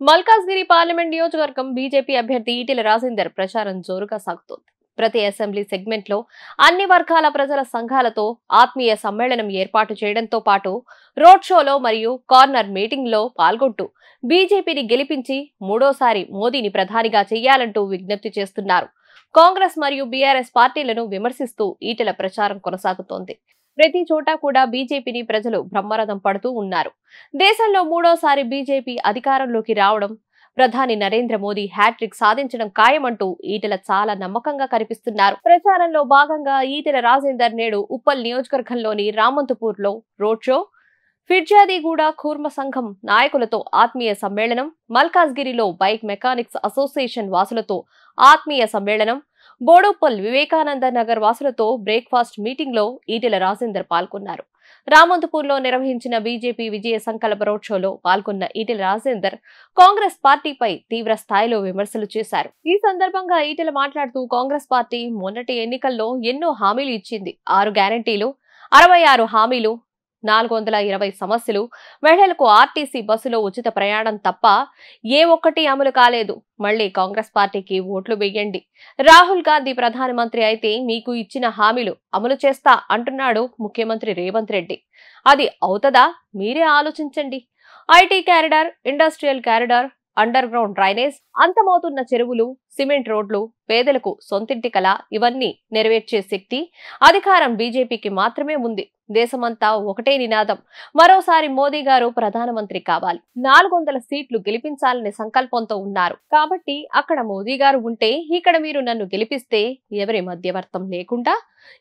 Malkajgiri parliament నియోజకవర్గం BJP అభ్యర్థి ఈటెల రాజేందర్ ప్రచారం జోరుగా సాగుతోంది. ప్రతి అసెంబ్లీ సెగ్మెంట్ లో అన్ని వర్గాల ప్రజల సంఘాలతో ఆత్మీయ సమ్మేళనం ఏర్పాటు చేయడంతో పాటు రోడ్ షోలో మరియు కార్నర్ మీటింగ్ లో పాల్గొంటూ బీజేపీని గెలిపించి మూడోసారి మోదీని ప్రధానిగా చేయాలంటూ విజ్ఞప్తి చేస్తున్నారు. కాంగ్రెస్ మరియు బీఆర్ఎస్ పార్టీలను విమర్శిస్తూ ఈటెల ప్రచారం కొనసాగుతోంది. ప్రతి చోట కూడా బీజేపీని ప్రజలు బ్రహ్మరథం పడుతూ ఉన్నారు. దేశంలో మూడోసారి బీజేపీ అధికారంలోకి రావడం, ప్రధాని నరేంద్ర మోదీ హ్యాట్రిక్ సాధించడం ఖాయమంటూ ఈటెల చాలా నమ్మకంగా కనిపిస్తున్నారు. ప్రచారంలో భాగంగా ఈటెల రాజేందర్ నేడు ఉప్పల్ నియోజకవర్గంలోని రామంతపూర్ లో రోడ్ షో, ఫిర్జాదిగూడ కూర్మ సంఘం నాయకులతో ఆత్మీయ సమ్మేళనం, మల్కాజ్గిరిలో బైక్ మెకానిక్స్ అసోసియేషన్ వాసులతో ఆత్మీయ సమ్మేళనం, బోడుప్పల్ వివేకానంద నగర్ వాసులతో బ్రేక్ఫాస్ట్ మీటింగ్ లో ఈటెల రాజేందర్ పాల్గొన్నారు. రామంతపూర్ లో నిర్వహించిన బీజేపీ విజయ సంకల్ప రోడ్ షోలో పాల్గొన్న ఈటెల రాజేందర్ కాంగ్రెస్ పార్టీపై తీవ్ర స్థాయిలో విమర్శలు చేశారు. ఈ సందర్భంగా ఈటెల మాట్లాడుతూ కాంగ్రెస్ పార్టీ మొన్నటి ఎన్నికల్లో ఎన్నో హామీలు ఇచ్చింది. 6 గ్యారంటీలు, 66 హామీలు, 420 సమస్యలు, మహిళలకు ఆర్టీసీ బస్సులో ఉచిత ప్రయాణం తప్ప ఏ ఒక్కటి అమలు కాలేదు. మళ్లీ కాంగ్రెస్ పార్టీకి ఓట్లు వేయండి. రాహుల్ గాంధీ ప్రధానమంత్రి అయితే మీకు ఇచ్చిన హామీలు అమలు చేస్తా అంటున్నాడు ముఖ్యమంత్రి రేవంత్ రెడ్డి. అది అవుతదా? మీరే ఆలోచించండి. IT corridor, industrial corridor, underground drainage, అంతమవుతున్న చెరువులు, సిమెంట్ రోడ్లు, పేదలకు సొంతింటి కల ఇవన్నీ నెరవేర్చే శక్తి, అధికారం బీజేపీకి మాత్రమే ఉంది. దేశమంతా ఒకటే నినాదం, మరోసారి మోదీ గారు ప్రధానమంత్రి కావాలి, 400 సీట్లు గెలిపించాలనే సంకల్పంతో ఉన్నారు. కాబట్టి అక్కడ మోదీ గారు ఉంటే ఇక్కడ మీరు నన్ను గెలిపిస్తే ఎవరి మధ్యవర్తం లేకుండా,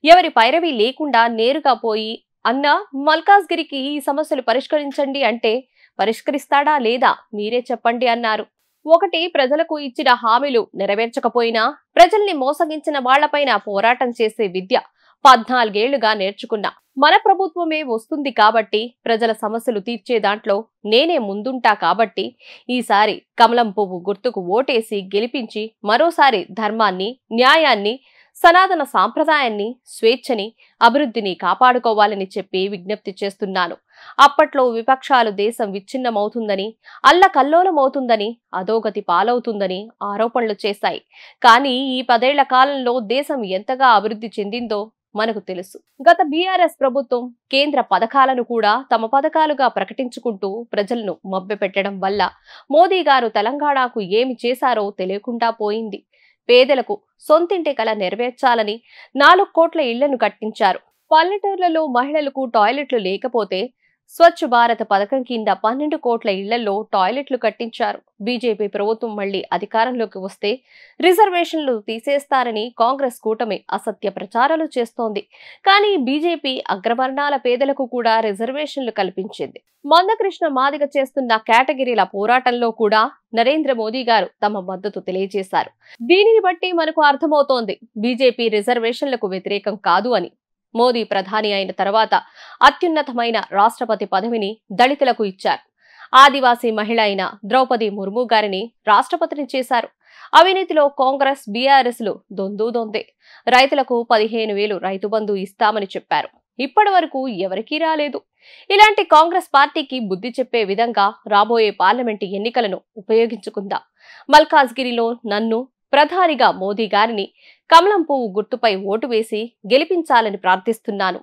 ఎవరి పైరవి లేకుండా నేరుగా పోయి అన్న మల్కాజ్గిరికి ఈ సమస్యలు పరిష్కరించండి అంటే పరిష్కరిస్తాడా లేదా మీరే చెప్పండి అన్నారు. ఒకటి, ప్రజలకు ఇచ్చిన హామీలు నెరవేర్చకపోయినా ప్రజల్ని మోసగించిన వాళ్లపైన పోరాటం చేసే విద్య 14 ఏళ్లుగా నేర్చుకున్నా. మన ప్రభుత్వమే వస్తుంది కాబట్టి ప్రజల సమస్యలు తీర్చే దాంట్లో నేనే ముందుంటా కాబట్టి ఈసారి కమలం పువ్వు గుర్తుకు ఓటేసి గెలిపించి మరోసారి ధర్మాన్ని, న్యాయాన్ని, సనాతన సాంప్రదాయాన్ని, స్వేచ్ఛని, అభివృద్ధిని కాపాడుకోవాలని చెప్పి విజ్ఞప్తి చేస్తున్నాను. అప్పట్లో విపక్షాలు దేశం విచ్ఛిన్నమవుతుందని, అల్లకల్లోలమవుతుందని, అధోగతి పాలవుతుందని ఆరోపణలు చేశాయి. కానీ ఈ 10 ఏళ్ల కాలంలో దేశం ఎంతగా అభివృద్ధి చెందిందో మనకు తెలుసు. గత బీఆర్ఎస్ ప్రభుత్వం కేంద్ర పథకాలను కూడా తమ పథకాలుగా ప్రకటించుకుంటూ ప్రజలను మభ్యపెట్టడం వల్ల మోదీ గారు తెలంగాణకు ఏమి చేశారో తెలియకుండా పోయింది. పేదలకు సొంతింటి కల నెరవేర్చాలని 4 కోట్ల ఇళ్లను కట్టించారు. పల్లెటూర్లలో మహిళలకు టాయిలెట్లు లేకపోతే స్వచ్ఛ భారత్ పథకం కింద 12 కోట్ల ఇళ్లలో టాయిలెట్లు కట్టించారు. బీజేపీ ప్రభుత్వం మళ్లీ అధికారంలోకి వస్తే రిజర్వేషన్లు తీసేస్తారని కాంగ్రెస్ కూటమి అసత్య ప్రచారాలు చేస్తోంది. కానీ బీజేపీ అగ్రవర్ణాల పేదలకు కూడా రిజర్వేషన్లు కల్పించింది. మందకృష్ణ మాదిగ చేస్తున్న కేటగిరీల పోరాటంలో కూడా నరేంద్ర మోదీ గారు తమ మద్దతు తెలియజేశారు. దీనిని బట్టి మనకు అర్థమవుతోంది బీజేపీ రిజర్వేషన్లకు వ్యతిరేకం కాదు అని. మోదీ ప్రధాని అయిన తర్వాత అత్యున్నతమైన రాష్ట్రపతి పదవిని దళితులకు ఇచ్చారు. ఆదివాసీ మహిళ అయిన ద్రౌపది ముర్ము గారిని రాష్ట్రపతిని చేశారు. అవినీతిలో కాంగ్రెస్, బీఆర్ఎస్లు దొందే. రైతులకు 15,000 రైతు బంధు ఇస్తామని చెప్పారు. ఇప్పటి వరకు ఎవరికీ రాలేదు. ఇలాంటి కాంగ్రెస్ పార్టీకి బుద్ధి చెప్పే విధంగా రాబోయే పార్లమెంటు ఎన్నికలను ఉపయోగించుకుందాం. మల్కాజ్గిరిలో నన్ను ప్రధానిగా మోదీ గారిని కమలం పువ్వు గుర్తుపై ఓటు వేసి గెలిపించాలని ప్రార్థిస్తున్నాను.